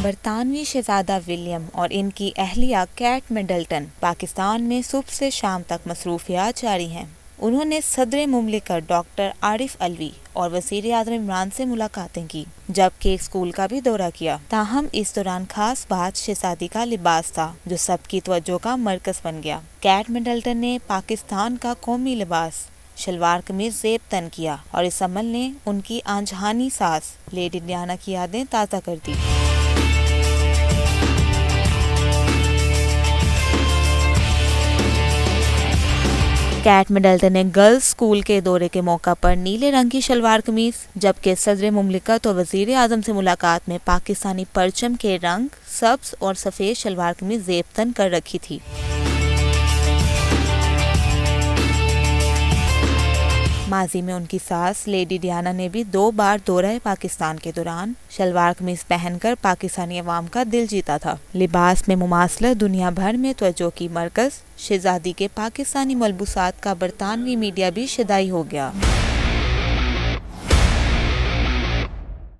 برطانوی شہزادہ ولیم اور ان کی اہلیہ کیٹ مڈلٹن پاکستان میں صبح سے شام تک مصروفیات جاری ہیں۔ انہوں نے صدر مملکت ڈاکٹر عارف علوی اور وزیر اعظم عمران سے ملاقاتیں کی، جبکہ ایک اسکول کا بھی دورہ کیا۔ تاہم اس دوران خاص بات شہزادی کا لباس تھا، جو سب کی توجہ کا مرکز بن گیا۔ کیٹ مڈلٹن نے پاکستان کا قومی لباس شلوار قمیض زیب تن کیا اور اس عمل نے ان کی آنجہانی ساس لیڈی ڈیانا کی یادیں تازہ کر دی۔ کیٹ مڈلٹن نے گرلز اسکول کے دورے کے موقع پر نیلے رنگ کی شلوار قمیض، جبکہ صدر مملکت اور وزیر اعظم سے ملاقات میں پاکستانی پرچم کے رنگ سبز اور سفید شلوار قمیض زیب تن کر رکھی تھی۔ ماضی میں ان کی ساس لیڈی ڈیانا نے بھی 2 بار دورہ پاکستان کے دوران شلوار قمیض پہن کر پاکستانی عوام کا دل جیتا تھا۔ لباس میں مماثلت دنیا بھر میں توجہ کی مرکز، شہزادی کے پاکستانی ملبوسات کا برطانوی میڈیا بھی شیدائی ہو گیا۔